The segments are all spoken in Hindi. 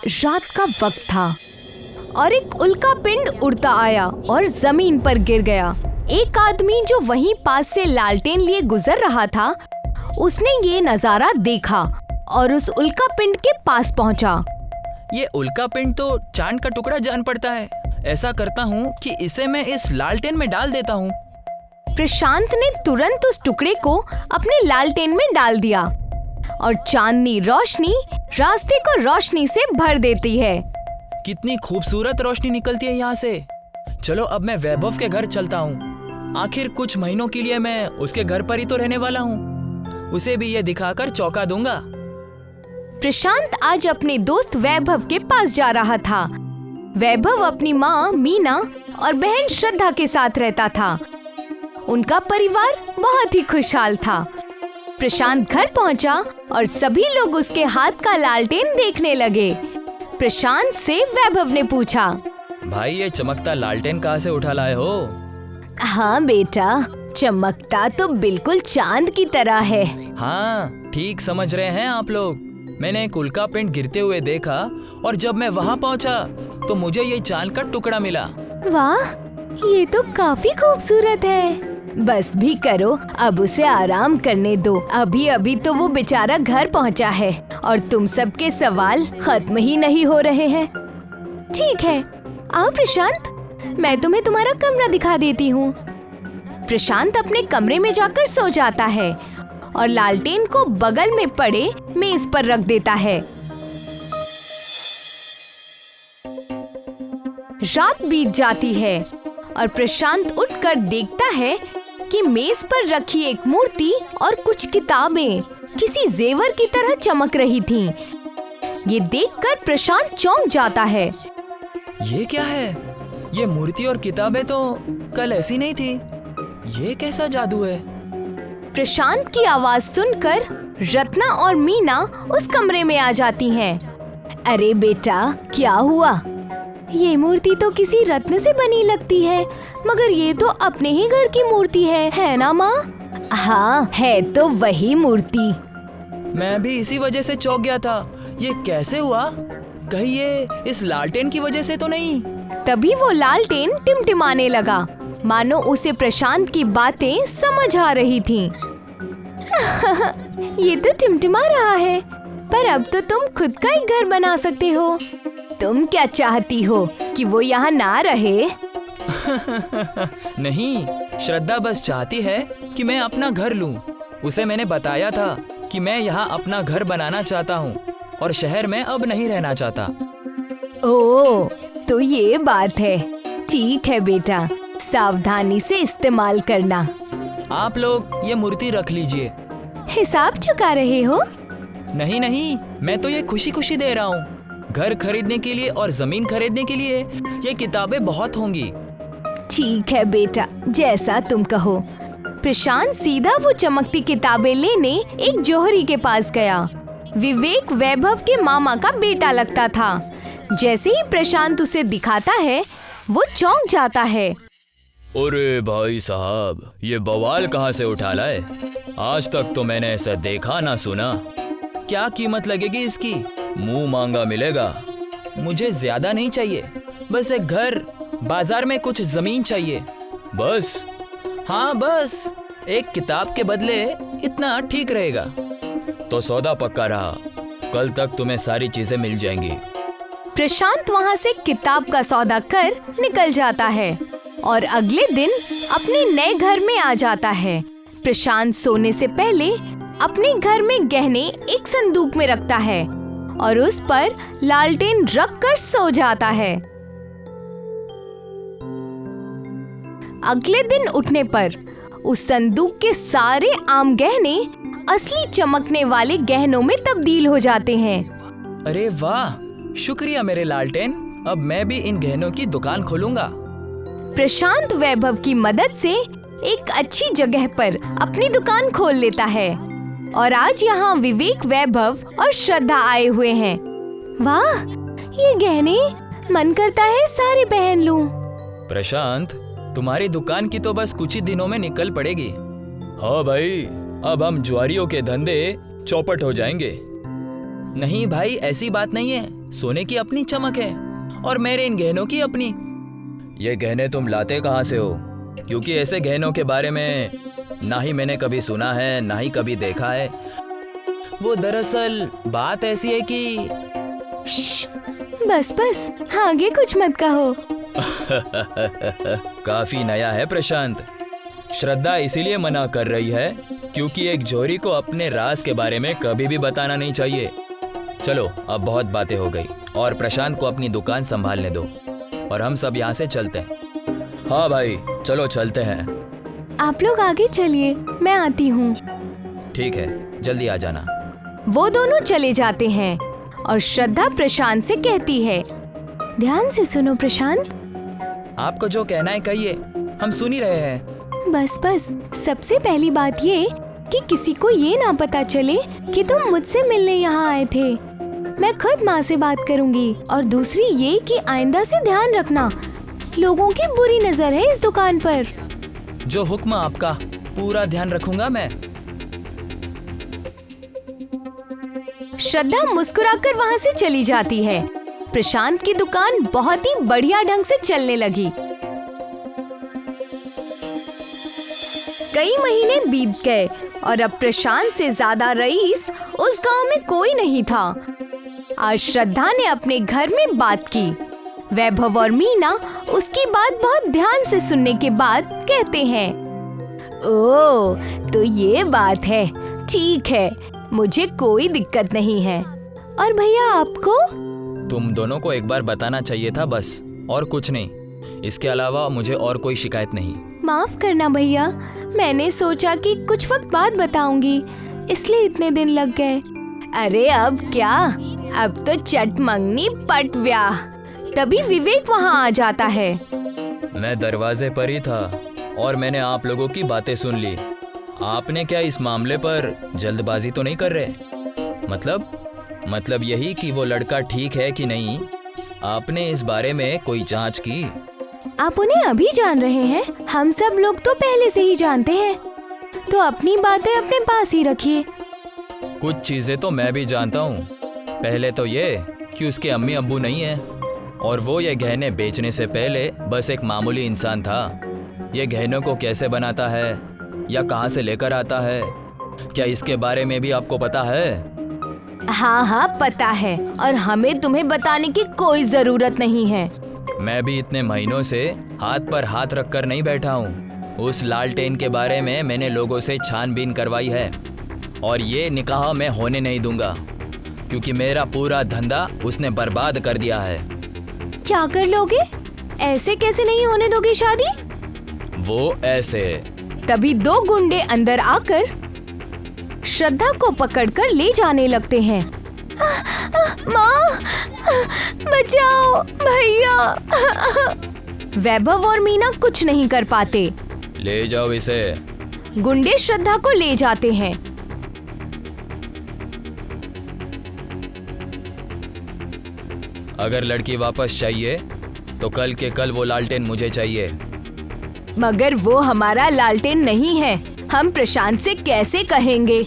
रात का वक्त था और एक उल्का पिंड उड़ता आया और जमीन पर गिर गया। एक आदमी जो वहीं पास से लालटेन लिए गुजर रहा था, उसने ये नजारा देखा और उस उल्का पिंड के पास पहुंचा। ये उल्का पिंड तो चांद का टुकड़ा जान पड़ता है। ऐसा करता हूँ कि इसे मैं इस लालटेन में डाल देता हूँ। प्रशांत ने तुरंत उस टुकड़े को अपने लालटेन में डाल दिया और चांदनी रोशनी रास्ते को रोशनी से भर देती है। कितनी खूबसूरत रोशनी निकलती है यहाँ से। चलो अब मैं वैभव के घर चलता हूँ। आखिर कुछ महीनों के लिए मैं उसके घर पर ही तो रहने वाला हूँ। उसे भी ये दिखाकर चौंका दूंगा। प्रशांत आज अपने दोस्त वैभव के पास जा रहा था। वैभव अपनी माँ मीना और बहन श्रद्धा के साथ रहता था। उनका परिवार बहुत ही खुशहाल था। प्रशांत घर पहुंचा और सभी लोग उसके हाथ का लालटेन देखने लगे। प्रशांत से वैभव ने पूछा, भाई ये चमकता लालटेन कहाँ से उठा लाए हो? हाँ बेटा, चमकता तो बिल्कुल चांद की तरह है। हाँ, ठीक समझ रहे हैं आप लोग। मैंने एक उल्का पिंड गिरते हुए देखा और जब मैं वहाँ पहुँचा तो मुझे ये चांद का टुकड़ा मिला। वाह, ये तो काफी खूबसूरत है। बस भी करो, अब उसे आराम करने दो। अभी अभी तो वो बेचारा घर पहुँचा है और तुम सबके सवाल खत्म ही नहीं हो रहे हैं। ठीक है, आओ प्रशांत, मैं तुम्हें तुम्हारा कमरा दिखा देती हूँ। प्रशांत अपने कमरे में जाकर सो जाता है और लालटेन को बगल में पड़े मेज पर रख देता है। रात बीत जाती है और प्रशांत उठकर देखता है कि मेज पर रखी एक मूर्ति और कुछ किताबें किसी जेवर की तरह चमक रही थीं। ये देखकर प्रशांत चौंक जाता है। ये क्या है? ये मूर्ति और किताबें तो कल ऐसी नहीं थी। ये कैसा जादू है? प्रशांत की आवाज सुनकर रत्ना और मीना उस कमरे में आ जाती हैं। अरे बेटा, क्या हुआ? ये मूर्ति तो किसी रत्न से बनी लगती है, मगर ये तो अपने ही घर की मूर्ति है ना माँ? हाँ, है तो वही मूर्ति। मैं भी इसी वजह से चौंक गया था। ये कैसे हुआ? कहीं ये इस लालटेन की वजह से तो नहीं? तभी वो लालटेन टिमटिमाने लगा, मानो उसे प्रशांत की बातें समझ आ रही थीं। ये तो टिमटिमा रहा है, पर अब तो तुम खुद का ही घर बना सकते हो। तुम क्या चाहती हो कि वो यहाँ ना रहे? नहीं, श्रद्धा बस चाहती है कि मैं अपना घर लूं। उसे मैंने बताया था कि मैं यहाँ अपना घर बनाना चाहता हूँ और शहर में अब नहीं रहना चाहता। ओह, तो ये बात है। ठीक है बेटा, सावधानी से इस्तेमाल करना। आप लोग ये मूर्ति रख लीजिए। हिसाब चुका रहे हो? नहीं, मैं तो ये खुशी खुशी दे रहा हूँ। घर खरीदने के लिए और जमीन खरीदने के लिए ये किताबें बहुत होंगी। ठीक है बेटा, जैसा तुम कहो। प्रशांत सीधा वो चमकती किताबें लेने एक जौहरी के पास गया। विवेक वैभव के मामा का बेटा लगता था। जैसे ही प्रशांत उसे दिखाता है, वो चौंक जाता है। अरे भाई साहब, ये बवाल कहाँ से उठा लाए? आज तक तो मैंने ऐसा देखा ना सुना। क्या कीमत लगेगी इसकी? मुंह मांगा मिलेगा। मुझे ज्यादा नहीं चाहिए, बस एक घर, बाजार में कुछ जमीन चाहिए, बस। हाँ बस, एक किताब के बदले इतना ठीक रहेगा। तो सौदा पक्का रहा, कल तक तुम्हें सारी चीजें मिल जाएंगी। प्रशांत वहाँ से किताब का सौदा कर निकल जाता है और अगले दिन अपने नए घर में आ जाता है। प्रशांत सोने से पहले अपने घर में गहने एक संदूक में रखता है और उस पर लालटेन रख कर सो जाता है। अगले दिन उठने पर उस संदूक के सारे आम गहने असली चमकने वाले गहनों में तब्दील हो जाते हैं। अरे वाह, शुक्रिया मेरे लालटेन। अब मैं भी इन गहनों की दुकान खोलूंगा। प्रशांत वैभव की मदद से एक अच्छी जगह पर अपनी दुकान खोल लेता है और आज यहाँ विवेक, वैभव और श्रद्धा आए हुए हैं। वाह, ये गहने मन करता है सारे पहन लूं। प्रशांत, तुम्हारी दुकान की तो बस कुछ ही दिनों में निकल पड़ेगी। हाँ भाई, अब हम ज्वारियों के धंधे चौपट हो जाएंगे। नहीं भाई, ऐसी बात नहीं है। सोने की अपनी चमक है और मेरे इन गहनों की अपनी। ये गहने तुम लाते कहाँ से हो? क्योंकि ऐसे गहनों के बारे में ना ही मैंने कभी सुना है, ना ही कभी देखा है। वो दरअसल बात ऐसी है कि बस बस, आगे कुछ मत कहो। काफी नया है प्रशांत। श्रद्धा इसीलिए मना कर रही है क्योंकि एक जोरी को अपने राज के बारे में कभी भी बताना नहीं चाहिए। चलो, अब बहुत बातें हो गई और प्रशांत को अपनी दुकान संभालने दो और हम सब यहाँ से चलते हैं। हाँ भाई, चलो चलते हैं। आप लोग आगे चलिए, मैं आती हूँ। ठीक है, जल्दी आ जाना। वो दोनों चले जाते हैं और श्रद्धा प्रशांत से कहती है, ध्यान से सुनो प्रशांत। आपको जो कहना है कहिए, हम सुन ही रहे हैं। बस बस, सबसे पहली बात ये कि किसी को ये ना पता चले कि तुम मुझसे मिलने यहाँ आए थे। मैं खुद माँ से बात करूँगी। और दूसरी ये कि आइंदा से ध्यान रखना, लोगों की बुरी नजर है इस दुकान पर। जो हुक्म आपका, पूरा ध्यान रखूंगा मैं। श्रद्धा मुस्कुराकर वहाँ से चली जाती है। प्रशांत की दुकान बहुत ही बढ़िया ढंग से चलने लगी। कई महीने बीत गए और अब प्रशांत से ज्यादा रईस उस गांव में कोई नहीं था। आज श्रद्धा ने अपने घर में बात की। वैभव और मीना उसकी बात बहुत ध्यान से सुनने के बाद कहते हैं, ओह, तो ये बात है, ठीक है, मुझे कोई दिक्कत नहीं है। और भैया आपको? तुम दोनों को एक बार बताना चाहिए था बस, और कुछ नहीं। इसके अलावा मुझे और कोई शिकायत नहीं। माफ करना भैया, मैंने सोचा कि कुछ वक्त बाद बताऊंगी, इसलिए इतने दिन लग गए। अरे अब क्या, अब तो चट मंगनी पट व्याह। तभी विवेक वहाँ आ जाता है। मैं दरवाजे पर ही था और मैंने आप लोगों की बातें सुन ली। आपने क्या इस मामले पर जल्दबाजी तो नहीं कर रहे? मतलब यही कि वो लड़का ठीक है कि नहीं? आपने इस बारे में कोई जांच की? आप उन्हें अभी जान रहे हैं? हम सब लोग तो पहले से ही जानते हैं, तो अपनी बातें अपने पास ही रखिए। कुछ चीजें तो मैं भी जानता हूँ। पहले तो ये कि उसके अम्मी अब्बू नहीं है और वो ये गहने बेचने से पहले बस एक मामूली इंसान था। ये गहनों को कैसे बनाता है या कहाँ से लेकर आता है, क्या इसके बारे में भी आपको पता है? हाँ, पता है, और हमें तुम्हें बताने की कोई जरूरत नहीं है। मैं भी इतने महीनों से हाथ पर हाथ रखकर नहीं बैठा हूँ। उस लालटेन के बारे में मैंने लोगों से छानबीन करवाई है और ये निकाह मैं होने नहीं दूंगा क्योंकि मेरा पूरा धंधा उसने बर्बाद कर दिया है। क्या कर लोगे? ऐसे कैसे नहीं होने दोगे शादी? वो ऐसे। तभी दो गुंडे अंदर आकर श्रद्धा को पकड़कर ले जाने लगते हैं। माँ, बचाओ भैया। वैभव और मीना कुछ नहीं कर पाते। ले जाओ इसे। गुंडे श्रद्धा को ले जाते हैं। अगर लड़की वापस चाहिए तो कल के कल वो लालटेन मुझे चाहिए। मगर वो हमारा लालटेन नहीं है, हम प्रशांत से कैसे कहेंगे?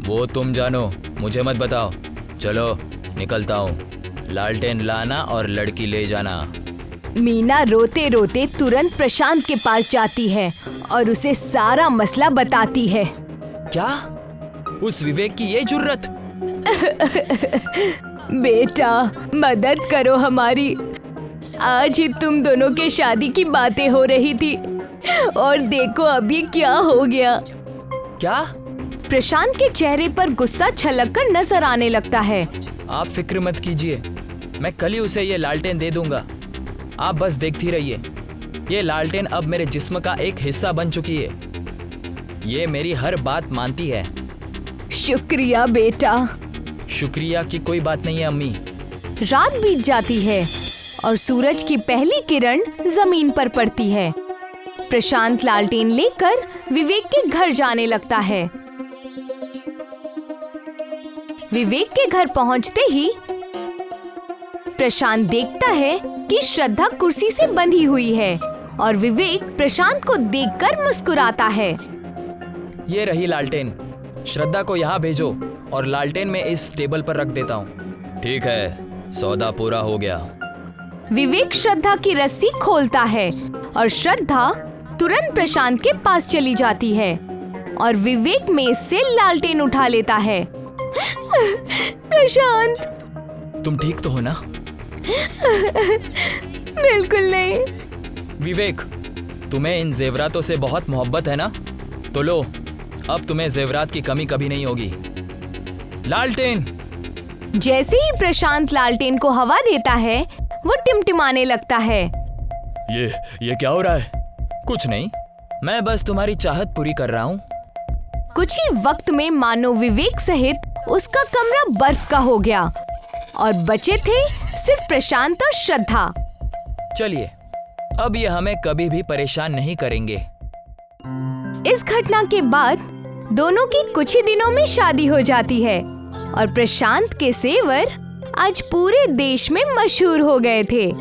वो तुम जानो, मुझे मत बताओ। चलो निकलता हूँ। लालटेन लाना और लड़की ले जाना। मीना रोते रोते तुरंत प्रशांत के पास जाती है और उसे सारा मसला बताती है। क्या? उस विवेक की ये जुर्रत? बेटा, मदद करो हमारी। आज ही तुम दोनों के शादी की बातें हो रही थी और देखो अभी क्या हो गया। क्या? प्रशांत के चेहरे पर गुस्सा छलककर नजर आने लगता है। आप फिक्र मत कीजिए, मैं कल ही उसे ये लालटेन दे दूंगा। आप बस देखती रहिए। ये लालटेन अब मेरे जिस्म का एक हिस्सा बन चुकी है। ये मेरी हर बात मानती है। शुक्रिया बेटा। शुक्रिया की कोई बात नहीं है अम्मी। रात बीत जाती है और सूरज की पहली किरण जमीन पर पड़ती है। प्रशांत लालटेन लेकर विवेक के घर जाने लगता है। विवेक के घर पहुंचते ही प्रशांत देखता है कि श्रद्धा कुर्सी से बंधी हुई है और विवेक प्रशांत को देखकर मुस्कुराता है। ये रही लालटेन। श्रद्धा को यहाँ भेजो और लालटेन मैं इस टेबल पर रख देता हूँ। ठीक है, सौदा पूरा हो गया। विवेक श्रद्धा की रस्सी खोलता है और श्रद्धा तुरंत प्रशांत के पास चली जाती है और विवेक मेज से लालटेन उठा लेता है। प्रशांत, तुम ठीक तो हो ना? बिल्कुल नहीं। विवेक, तुम्हें इन जेवरातों से बहुत मोहब्बत है ना? तो लो, अब तुम्हें जेवरात की कमी कभी नहीं होगी। लालटेन। जैसे ही प्रशांत लालटेन को हवा देता है वो टिमटिमाने लगता है। ये क्या हो रहा है? कुछ नहीं, मैं बस तुम्हारी चाहत पूरी कर रहा हूँ। कुछ ही वक्त में मानो विवेक सहित उसका कमरा बर्फ का हो गया और बचे थे सिर्फ प्रशांत और श्रद्धा। चलिए, अब ये हमें कभी भी परेशान नहीं करेंगे। इस घटना के बाद दोनों की कुछ ही दिनों में शादी हो जाती है और प्रशांत के सेवर आज पूरे देश में मशहूर हो गए थे।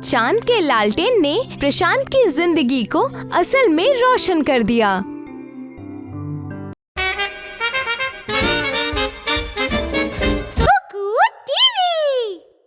चांद के लालटेन ने प्रशांत की जिंदगी को असल में रोशन कर दिया।